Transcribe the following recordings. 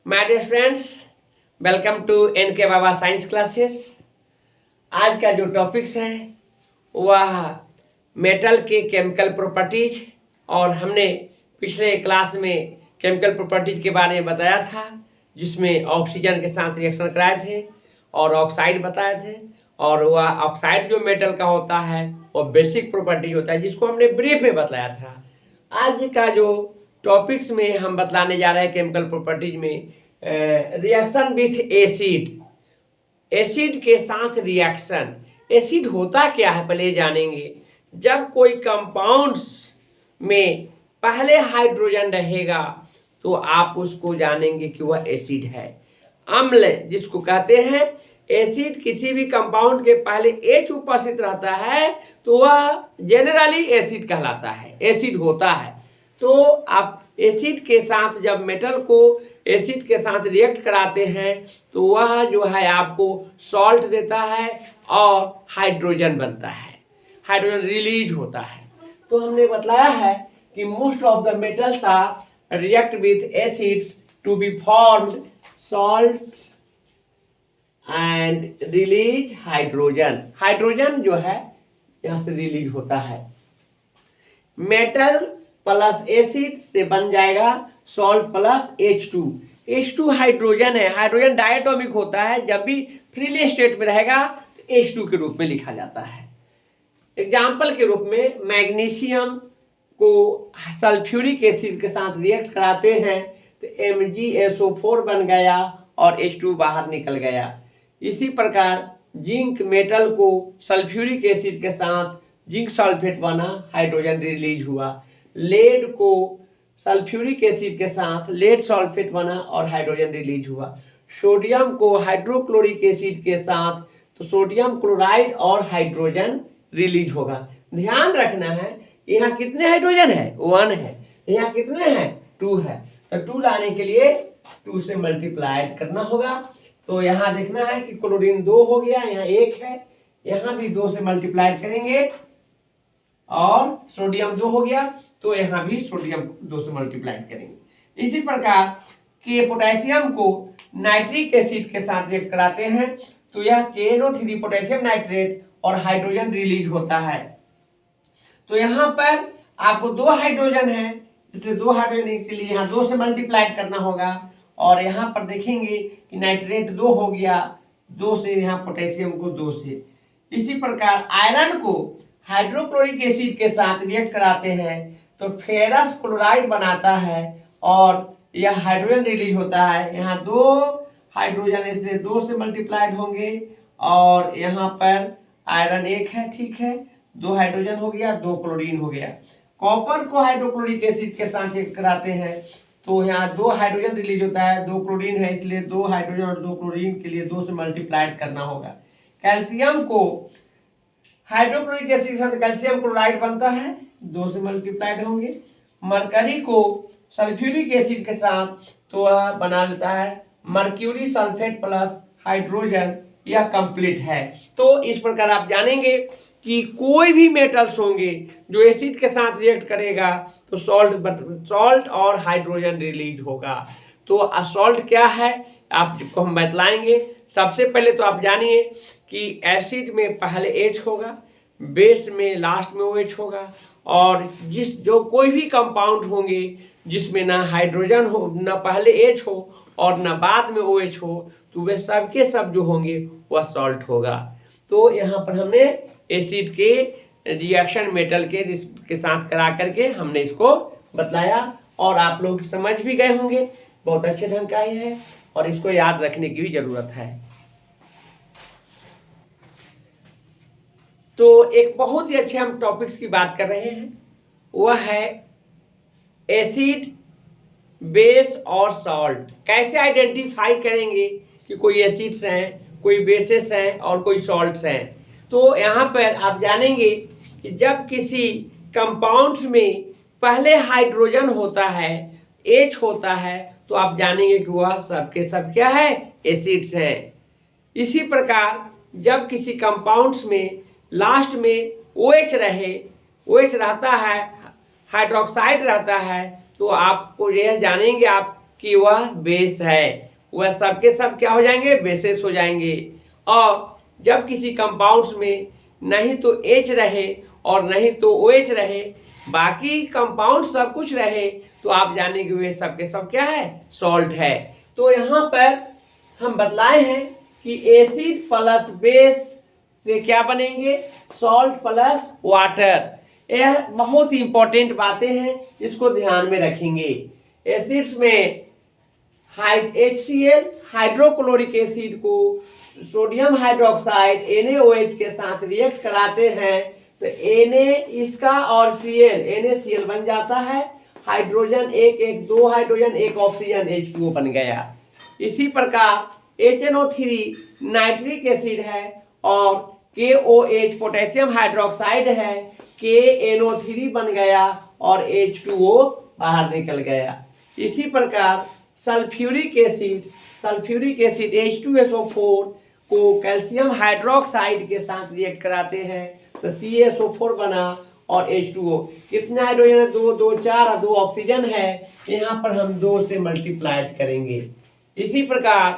My dear friends, welcome to N K Baba science classes. आज का जो टॉपिक्स है वह मेटल के केमिकल प्रॉपर्टीज, और हमने पिछले क्लास में केमिकल प्रॉपर्टीज के बारे में बताया था, जिसमें ऑक्सीजन के साथ रिएक्शन कराए थे और ऑक्साइड बताए थे। और वह ऑक्साइड जो मेटल का होता है वो बेसिक प्रॉपर्टी होता है, जिसको हमने ब्रीफ में बताया था। आज का जो टॉपिक्स में हम बतलाने जा रहे हैं केमिकल प्रॉपर्टीज में, रिएक्शन विथ एसिड। एसिड के साथ रिएक्शन, एसिड होता क्या है पहले जानेंगे। जब कोई कंपाउंड्स में पहले हाइड्रोजन रहेगा तो आप उसको जानेंगे कि वह एसिड है। अम्ल जिसको कहते हैं, एसिड किसी भी कंपाउंड के पहले H उपस्थित रहता है तो वह जेनरली एसिड कहलाता है, एसिड होता है। तो आप एसिड के साथ जब मेटल को एसिड के साथ रिएक्ट कराते हैं तो वह जो है आपको सॉल्ट देता है और हाइड्रोजन बनता है, हाइड्रोजन रिलीज होता है। तो हमने बतलाया है कि most of the metals are react with acids to be formed salt and release hydrogen. Hydrogen जो है यहाँ से रिलीज होता है। मेटल प्लस एसिड से बन जाएगा salt plus H2। H2 hydrogen है, हाइड्रोजन डायटोमिक होता है। जब भी फ्रीली स्टेट में रहेगा तो H2 के रूप में लिखा जाता है। एग्जाम्पल के रूप में मैग्नीशियम को सल्फ्यूरिक एसिड के साथ रिएक्ट कराते हैं तो MgSO4 बन गया और H2 बाहर निकल गया। इसी प्रकार जिंक मेटल को सल्फ्यूरिक एसिड के साथ जिंक सल्फेट बना, हाइड्रोजन रिलीज हुआ। लेड को सल्फ्यूरिक एसिड के साथ लेड सल्फेट बना और हाइड्रोजन रिलीज हुआ। सोडियम को हाइड्रोक्लोरिक एसिड के साथ तो सोडियम क्लोराइड और हाइड्रोजन रिलीज होगा। ध्यान रखना है, यहाँ कितने हाइड्रोजन है? 1 है। यहाँ कितने हैं? 2 है। तो 2 लाने के लिए 2 से मल्टीप्लाई करना होगा। तो यहाँ देखना है कि क्लोरीन 2 हो गया, यहाँ 1 है, यहाँ भी 2 से मल्टीप्लाई करेंगे और सोडियम 2 हो गया तो यहाँ भी सोडियम 2 से मल्टीप्लाई करेंगे। इसी प्रकार के पोटेशियम को नाइट्रिक एसिड के साथ रिएक्ट कराते हैं तो यह KNO3 पोटेशियम नाइट्रेट और हाइड्रोजन रिलीज होता है। तो यहाँ पर आपको 2 हाइड्रोजन है, इसलिए 2 हाइड्रोजन के लिए यहाँ 2 से मल्टीप्लाई करना होगा। और यहाँ पर देखेंगे कि नाइट्रेट 2 हो गया, 2 से यहाँ पोटेशियम को 2 से। इसी प्रकार आयरन को हाइड्रोक्लोरिक एसिड के साथ रिएक्ट कराते हैं तो फेरस क्लोराइड बनाता है और यह हाइड्रोजन रिलीज होता है। यहाँ 2 हाइड्रोजन ऐसे 2 से मल्टीप्लाइड होंगे और यहाँ पर आयरन 1 है, ठीक है, 2 हाइड्रोजन हो गया, 2 क्लोरीन हो गया। कॉपर को हाइड्रोक्लोरिक एसिड के साथ रिएक्ट कराते हैं तो यहाँ 2 हाइड्रोजन रिलीज होता है, 2 क्लोरीन है, इसलिए 2 हाइड्रोजन और 2 क्लोरीन के लिए 2 से मल्टीप्लाइड करना होगा। कैल्शियम को हाइड्रोक्लोरिक एसिड के साथ कैल्शियम क्लोराइड बनता है, 2 से मल्टीप्लाइड होंगे। मरकरी को सल्फ्यूरिक एसिड के साथ तो वह बना लेता है मर्क्यूरी सल्फेट प्लस हाइड्रोजन, यह कंप्लीट है। तो इस प्रकार आप जानेंगे कि कोई भी मेटल्स होंगे जो एसिड के साथ रिएक्ट करेगा तो सॉल्ट और हाइड्रोजन रिलीज होगा। तो सॉल्ट क्या है आपको हम बतलाएंगे। सबसे पहले तो आप जानिए कि एसिड में पहले H होगा, बेस में लास्ट में OH होगा, और जो कोई भी कंपाउंड होंगे जिसमें ना हाइड्रोजन हो, ना पहले H हो और ना बाद में OH हो, तो वे सबके सब जो होंगे वह सॉल्ट होगा। तो यहाँ पर हमने एसिड के रिएक्शन मेटल के साथ करा करके हमने इसको बतलाया और आप लोग समझ भी गए होंगे। बहुत अच्छे ढंग का ही है और इसको याद रखने की भी जरूरत है। तो एक बहुत ही अच्छे हम टॉपिक्स की बात कर रहे हैं, वह है एसिड, बेस और सॉल्ट। कैसे आइडेंटिफाई करेंगे कि कोई एसिड्स हैं, कोई बेसेस हैं और कोई सॉल्ट्स हैं। तो यहाँ पर आप जानेंगे कि जब किसी कंपाउंड्स में पहले हाइड्रोजन होता है, H होता है, तो आप जानेंगे कि वह सबके सब क्या है? एसिड्स हैं। इसी प्रकार जब किसी कंपाउंड्स में लास्ट में OH रहे, OH रहता है, हाइड्रोक्साइड रहता है, तो आपको यह जानेंगे आप कि वह बेस है, वह सब के सब क्या हो जाएंगे, बेसेस हो जाएंगे। और जब किसी कंपाउंड्स में नहीं तो H रहे और नहीं तो OH रहे, बाकी कंपाउंड सब कुछ रहे, तो आप जानेंगे वे सब के सब क्या है, सॉल्ट है। तो यहाँ पर हम बतलाए हैं कि एसिड प्लस बेस से क्या बनेंगे, सॉल्ट प्लस वाटर। यह बहुत ही इंपॉर्टेंट बातें हैं, इसको ध्यान में रखेंगे। एसिड्स में HCl हाइड्रोक्लोरिक एसिड को सोडियम हाइड्रोक्साइड NaOH के साथ रिएक्ट कराते हैं तो Na इसका और Cl NaCl बन जाता है, हाइड्रोजन एक दो हाइड्रोजन एक ऑक्सीजन H2O बन गया। इसी प्रकार HNO3 नाइट्रिक एसिड है और KOH पोटेशियम हाइड्रोक्साइड है, KNO3 बन गया और H2O बाहर निकल गया। इसी प्रकार सल्फ्यूरिक एसिड H2SO4 को कैल्शियम हाइड्रोक्साइड के साथ रिएक्ट कराते हैं तो CaSO4 बना और H2O। कितना हाइड्रोजन है, दो दो चार, दो ऑक्सीजन है, यहाँ पर हम 2 से मल्टीप्लाई करेंगे। इसी प्रकार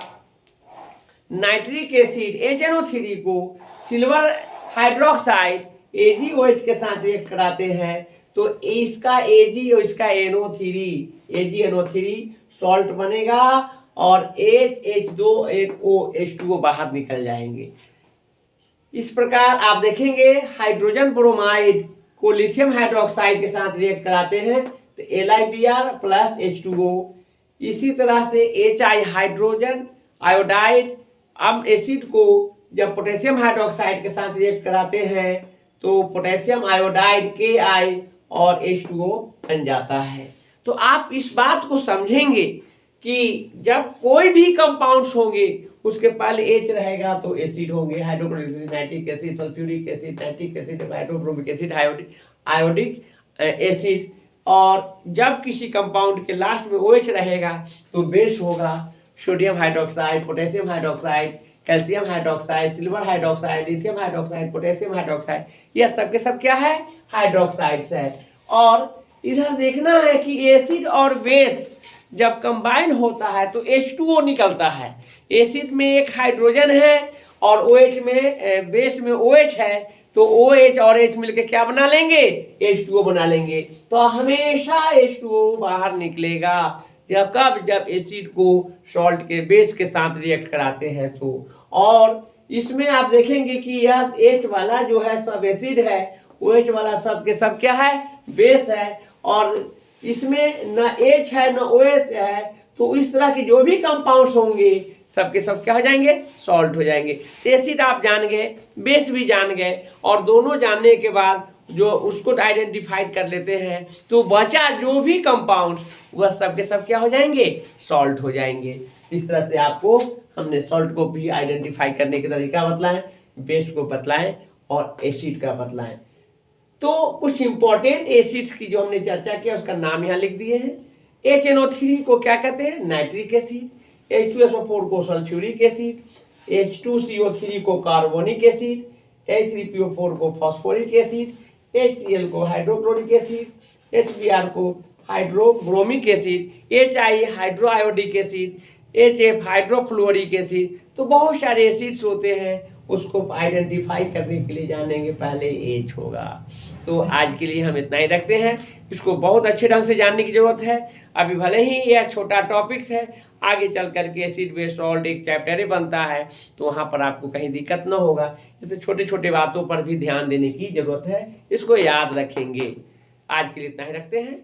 नाइट्रिक एसिड HNO3 को सिल्वर हाइड्रोक्साइड AgOH के साथ रिएक्ट कराते हैं तो इसका Ag और इसका AgNO3 सॉल्ट बनेगा और H2 एक O H2O बाहर निकल जाएंगे। इस प्रकार आप देखेंगे हाइड्रोजन ब्रोमाइड को लिथियम हाइड्रोक्साइड के साथ रिएक्ट कराते हैं तो LiBr प्लस H2O। इसी तरह से HI हाइड्रोजन आयोडाइड अब एसिड को जब पोटेशियम हाइड्रोक्साइड के साथ रिएक्ट कराते हैं तो पोटेशियम आयोडाइड Ki और H2O बन जाता है। तो आप इस बात को समझेंगे कि जब कोई भी कंपाउंड्स होंगे उसके पहले H रहेगा तो एसिड होंगे, hydrochloric acid, nitric acid, sulphuric acid, nitric acid, hydrobromic acid, iodic acid. और जब किसी कंपाउंड के लास्ट में OH रहेगा तो बेस होगा sodium hydroxide, potassium hydroxide, calcium hydroxide, silver hydroxide, lithium hydroxide, potassium hydroxide, यह सब के सब क्या है, हाइड्रोक्साइड्स है। और इधर देखना है कि एसिड और बेस जब कंबाइन होता है तो H2O निकलता है। एसिड में एक हाइड्रोजन है और OH में बेस में OH है तो OH और H मिलकर क्या बना लेंगे, H2O बना लेंगे। तो हमेशा H2O बाहर निकलेगा जब एसिड को सॉल्ट के बेस के साथ रिएक्ट कराते हैं तो। और इसमें आप देखेंगे कि यह H वाला जो है सब एसिड है, OH वाला सब के सब क्या है, बेस है। और इसमें न H है न OH है तो इस तरह के जो भी कंपाउंड्स होंगे सबके सब क्या हो जाएंगे, सॉल्ट हो जाएंगे। एसिड आप जान गए, बेस भी जान गए और दोनों जानने के बाद जो उसको आइडेंटिफाइड कर लेते हैं तो बचा जो भी कंपाउंड वह सब के सब क्या हो जाएंगे, सॉल्ट हो जाएंगे। इस तरह से आपको हमने सॉल्ट को भी आइडेंटिफाई करने के तरीका बतलाएं, बेस को बतलाएं और एसिड का बतलाएं। तो कुछ इंपॉर्टेंट एसिड्स की जो हमने चर्चा किया उसका नाम यहाँ लिख दिए हैं। HNO3 को क्या कहते हैं, नाइट्रिक एसिड, H2SO4 को सल्फ्यूरिक एसिड, H2CO3 को कार्बोनिक एसिड, H3PO4 को फॉस्फोरिक एसिड, HCl को हाइड्रोक्लोरिक एसिड, HBr को hydrobromic acid, HI hydro iodic acid, HF hydrofluoric acid. तो बहुत सारे एसिड्स होते हैं, उसको आइडेंटिफाई करने के लिए जानेंगे पहले H होगा। तो आज के लिए हम इतना ही रखते हैं, इसको बहुत अच्छे ढंग से जानने की जरूरत है। अभी भले ही यह छोटा टॉपिक्स है, आगे चल करके एसिड बेस सॉल्ट एक चैप्टर ही बनता है तो वहाँ पर आपको कहीं दिक्कत ना होगा। इससे छोटे छोटे बातों पर भी ध्यान देने की जरूरत है, इसको याद रखेंगे। आज के लिए इतना ही रखते हैं।